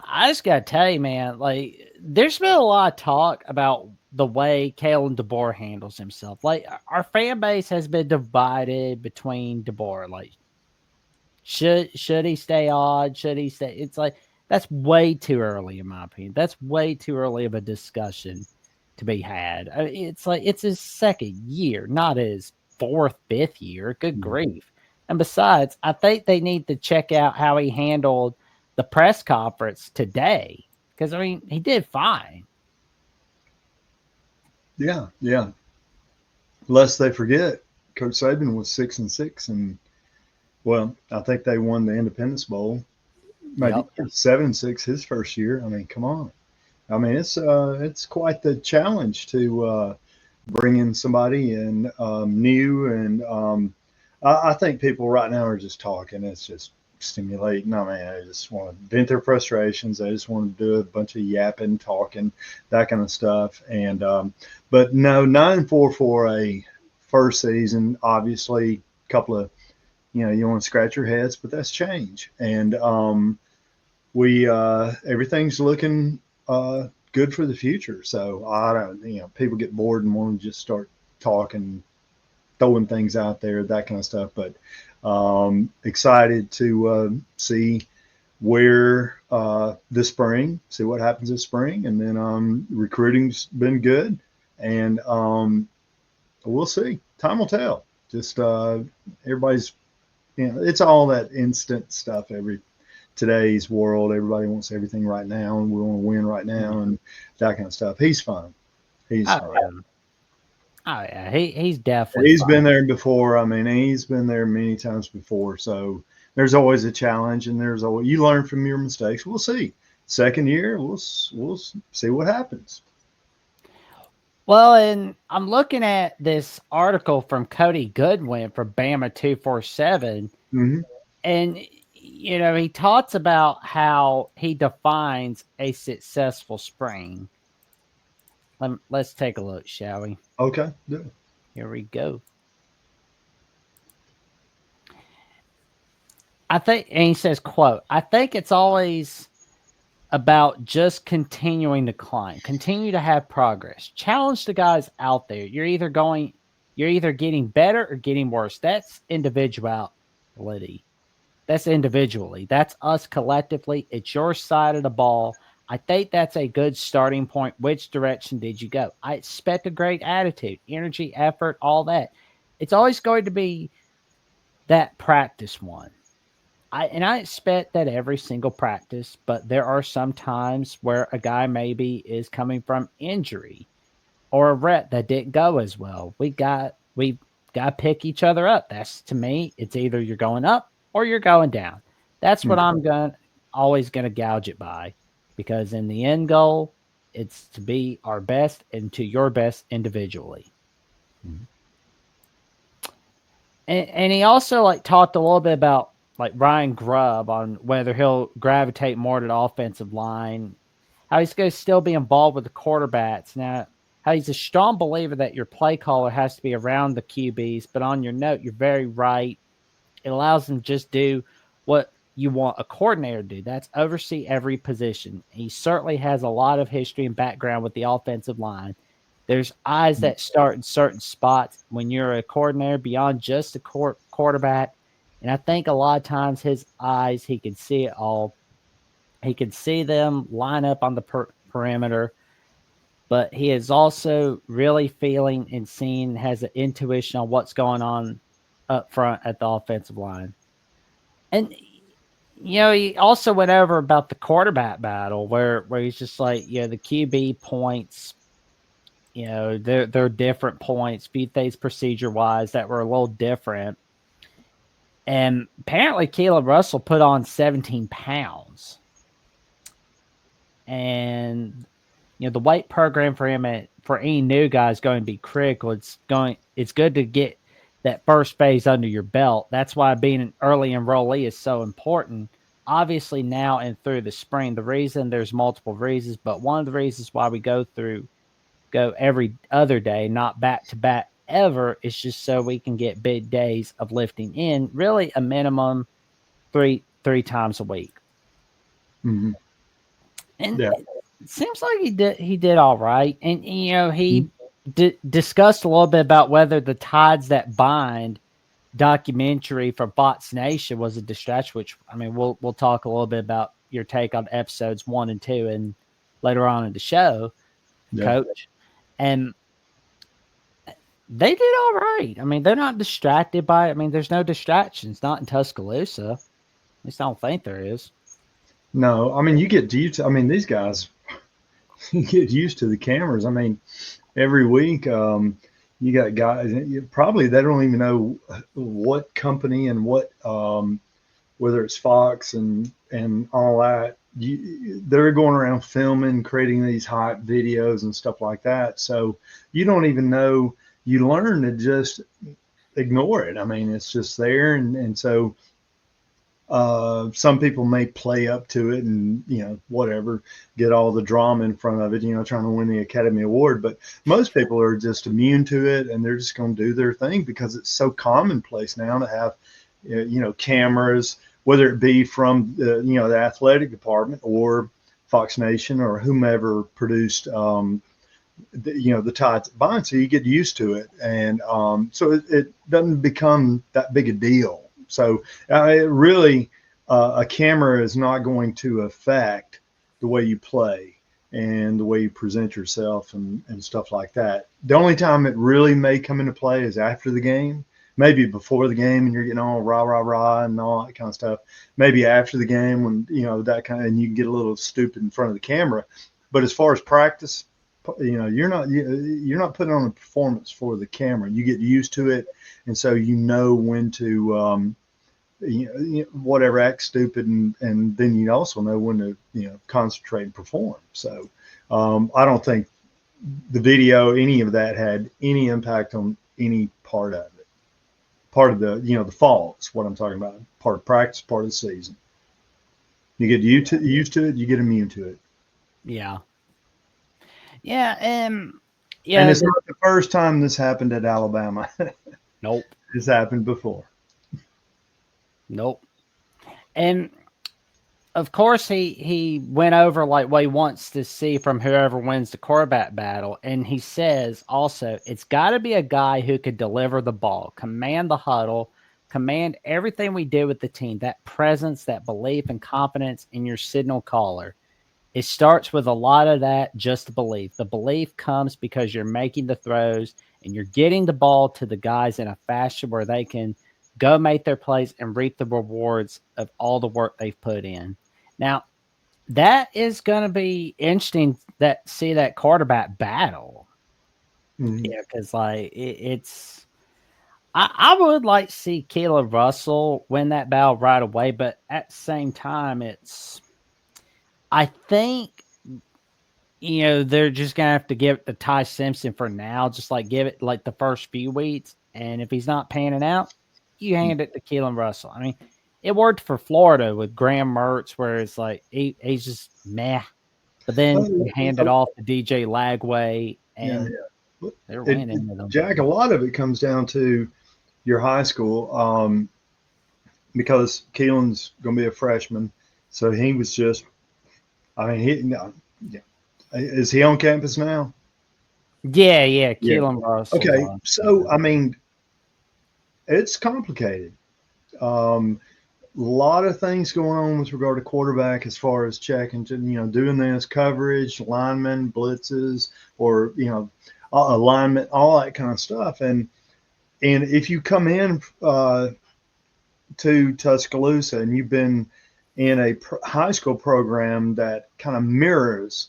I just gotta tell you, man, like there's been a lot of talk about the way Kalen DeBoer handles himself. Like our fan base has been divided between DeBoer. Like, should he stay on? Should he stay? It's like that's way too early, in my opinion. That's way too early of a discussion to be had. It's like it's his second year, not his fourth, fifth year. Good grief! And besides, I think they need to check out how he handled the press conference today, because I mean he did fine. Yeah, yeah. Lest they forget, Coach Saban was 6-6, and well, I think they won the Independence Bowl. Maybe Yep. 7-6 his first year. I mean, come on. I mean, it's quite the challenge to bring in somebody and new, and I think people right now are just talking. It's just stimulating. I mean, they just want to vent their frustrations. They just want to do a bunch of yapping, talking, that kind of stuff. And but no, 9-4 for a first season. Obviously, a couple of you want to scratch your heads, but that's change. And we everything's looking good for the future. So I don't, people get bored and want to just start talking, throwing things out there, that kind of stuff. But excited to see where this spring, see what happens this spring, and then recruiting's been good, and we'll see. Time will tell. Just everybody's, it's all that instant stuff. Today's world, everybody wants everything right now, and we want to win right now, and that kind of stuff. He's fine. He's Oh fine. yeah. Oh yeah. He's definitely He's fine. been there before. I mean, he's been there many times before. So there's always a challenge, and there's always you learn from your mistakes. We'll see. Second year, we'll see what happens. Well, and I'm looking at this article from Cody Goodwin for Bama 247, Mm-hmm. and he talks about how he defines a successful spring. Let's take a look, shall we? Okay. Good. Here we go. I think, and he says, "quote I think it's always about just continuing to climb, continue to have progress, challenge the guys out there. You're either getting better or getting worse. That's individuality. That's individually. That's us collectively. It's your side of the ball. I think that's a good starting point. Which direction did you go? I expect a great attitude, energy, effort, all that. It's always going to be that practice one. I expect that every single practice, but there are some times where a guy maybe is coming from injury or a rep that didn't go as well. We got to pick each other up. That's to me, it's either you're going up or you're going down. That's what Mm-hmm. I'm going always going to gouge it by, because in the end goal, it's to be our best and to your best individually. And he also like talked a little bit about like Ryan Grubb on whether he'll gravitate more to the offensive line, how he's going to still be involved with the quarterbacks. Now, how he's a strong believer that your play caller has to be around the QBs, but on your note, you're very right. It allows them to just do what you want a coordinator to do. That's oversee every position. He certainly has a lot of history and background with the offensive line. There's eyes that start in certain spots when you're a coordinator beyond just a quarterback. And I think a lot of times his eyes, he can see it all. He can see them line up on the perimeter, but he is also really feeling and seeing, has an intuition on what's going on up front at the offensive line. And he also went over about the quarterback battle where he's just like, the QB points, they're different points, few things procedure wise that were a little different. And apparently Caleb Russell put on 17 pounds. And the weight program for him for any new guy is going to be critical. It's good to get that first phase under your belt. That's why being an early enrollee is so important. Obviously, now and through the spring, there's multiple reasons, but one of the reasons why we go every other day, not back to back ever, is just so we can get big days of lifting in, really a minimum three times a week. Mm-hmm. And Yeah. it seems like he did all right. And he discussed a little bit about whether the Tides That Bind documentary from Fox Nation was a distraction. Which, I mean, we'll talk a little bit about your take on episodes 1 and 2 and later on in the show, Yeah. Coach. And they did all right. I mean, they're not distracted by it. I mean, there's no distractions, not in Tuscaloosa. At least I don't think there is. No, I mean, you get used to, I mean, these guys, you get used to the cameras. I mean, every week, you got guys, probably they don't even know what company and what, whether it's Fox and all that. They're going around filming, creating these hot videos and stuff like that. So you don't even know. You learn to just ignore it. I mean, it's just there, and so some people may play up to it and whatever, get all the drama in front of it, trying to win the Academy Award. But most people are just immune to it, and they're just going to do their thing because it's so commonplace now to have cameras, whether it be from the athletic department or Fox Nation or whomever produced the Tides That Bind. So you get used to it, and so it doesn't become that big a deal. So it really, a camera is not going to affect the way you play and the way you present yourself and stuff like that. The only time it really may come into play is after the game, maybe before the game and you're getting all rah, rah, rah and all that kind of stuff. Maybe after the game when, that kind of, and you can get a little stupid in front of the camera. But as far as practice, you're not putting on a performance for the camera. You get used to it, and so when to whatever, act stupid, and then you also know when to concentrate and perform. So I don't think the video, any of that, had any impact on any part of it. Part of the fall is what I'm talking about. Part of practice, part of the season. You get used to it, you get immune to it. Yeah. Yeah, And it's not the first time this happened at Alabama. nope. This happened before. Nope. And of course he went over like what he wants to see from whoever wins the quarterback battle. And he says also it's gotta be a guy who could deliver the ball, command the huddle, command everything we do with the team, that presence, that belief and confidence in your signal caller. It starts with a lot of that, just the belief. The belief comes because you're making the throws and you're getting the ball to the guys in a fashion where they can go make their plays and reap the rewards of all the work they've put in. Now, that is going to be interesting see that quarterback battle. Mm-hmm. Yeah, because it's I would like to see Kalen Russell win that battle right away, but at the same time, I think they're just gonna have to give it to Ty Simpson for now. Just like give it like the first few weeks, and if he's not panning out, you hand it to Keelan Russell. I mean, it worked for Florida with Graham Mertz, where it's like he's just meh, but then you hand it off to DJ Lagway, and they're winning with them. Jack, a lot of it comes down to your high school, because Keelan's going to be a freshman, so he was just. I mean, is he on campus now? Yeah, Keelan Russell. Okay, so I mean, it's complicated. A lot of things going on with regard to quarterback as far as checking, doing this coverage, linemen, blitzes, or alignment, all that kind of stuff. And if you come in to Tuscaloosa and you've been in a high school program that kind of mirrors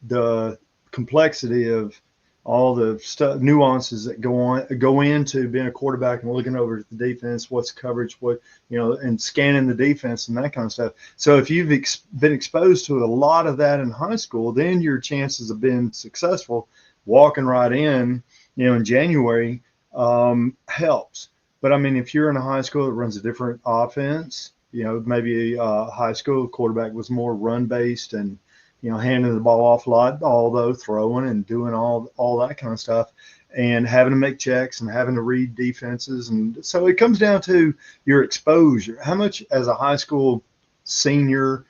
the complexity of all the nuances that go into being a quarterback and looking over at the defense, what's coverage, and scanning the defense and that kind of stuff. So if you've been exposed to a lot of that in high school, then your chances of being successful walking right in January helps. But I mean, if you're in a high school that runs a different offense, maybe a high school quarterback was more run based and handing the ball off a lot, although throwing and doing all that kind of stuff, and having to make checks and having to read defenses. And so it comes down to your exposure. How much as a high school senior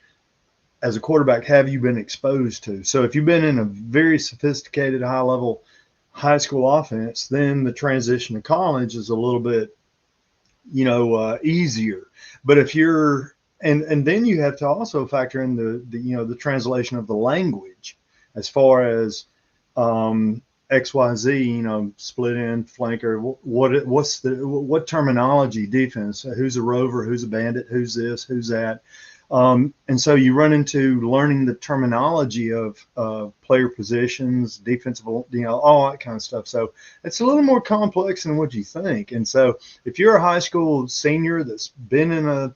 as a quarterback have you been exposed to? So if you've been in a very sophisticated, high level high school offense, then the transition to college is a little bit, easier. But if you're, and then you have to also factor in the translation of the language as far as XYZ, split end, flanker. What terminology, defense? Who's a rover? Who's a bandit? Who's this? Who's that? And so you run into learning the terminology of player positions, defensive, all that kind of stuff. So it's a little more complex than what you think. And so if you're a high school senior that's been in a,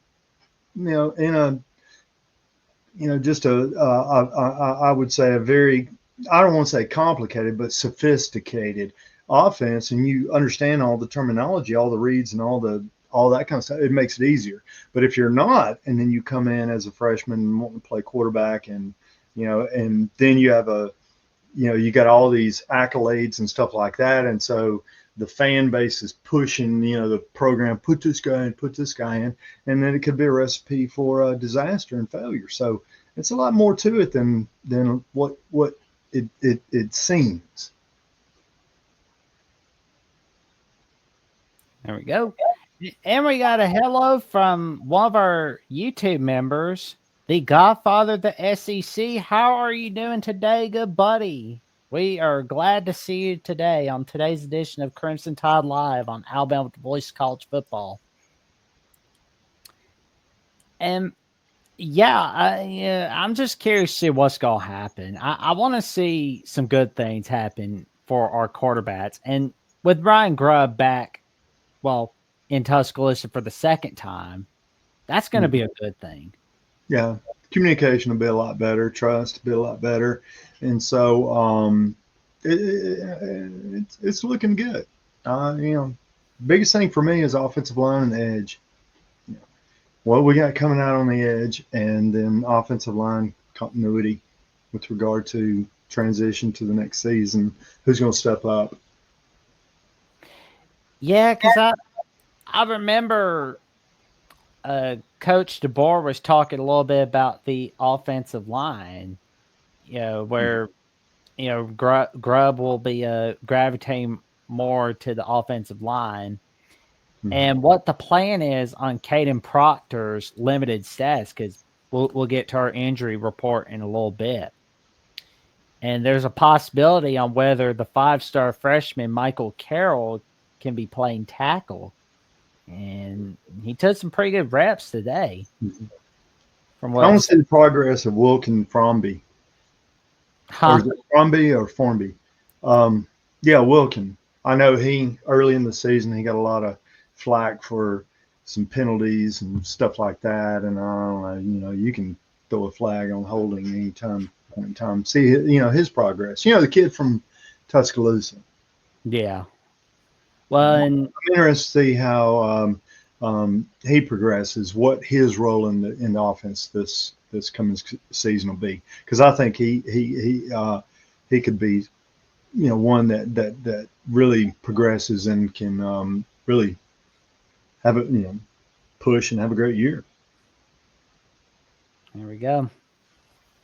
just I would say a very, I don't want to say complicated, but sophisticated offense, and you understand all the terminology, all the reads, and all that kind of stuff, it makes it easier. But if you're not, and then you come in as a freshman and want to play quarterback, and and then you have you got all these accolades and stuff like that, and so the fan base is pushing, the program, put this guy in, and then it could be a recipe for disaster and failure. So it's a lot more to it than what it seems. There we go. And we got a hello from one of our YouTube members, the Godfather of the SEC. How are you doing today, good buddy? We are glad to see you today on today's edition of Crimson Tide Live on Alabama with the Voice of College Football. And I'm just curious to see what's going to happen. I want to see some good things happen for our quarterbacks. And with Ryan Grubb back, in Tuscaloosa for the second time, that's going to be a good thing. Yeah. Communication will be a lot better. Trust will be a lot better. And so it's looking good. Biggest thing for me is offensive line and edge. What we got coming out on the edge, and then offensive line continuity with regard to transition to the next season. Who's going to step up? Yeah, because I remember Coach DeBoer was talking a little bit about the offensive line, where Grubb will be gravitating more to the offensive line. Mm-hmm. And what the plan is on Caden Proctor's limited status, because we'll get to our injury report in a little bit. And there's a possibility on whether the 5-star freshman Michael Carroll can be playing tackle. And he took some pretty good reps today. Mm-hmm. From what I want to see the progress of Wilkin Fromby. Or is it Fromby or Formby? Wilkin. I know he early in the season he got a lot of flack for some penalties and stuff like that, and I don't know, you can throw a flag on holding any point in time. See, his progress. The kid from Tuscaloosa. Yeah. Well, and I'm interested to see how he progresses. What his role in the offense this coming season will be, because I think he could be, one that really progresses and can really have a push and have a great year. There we go.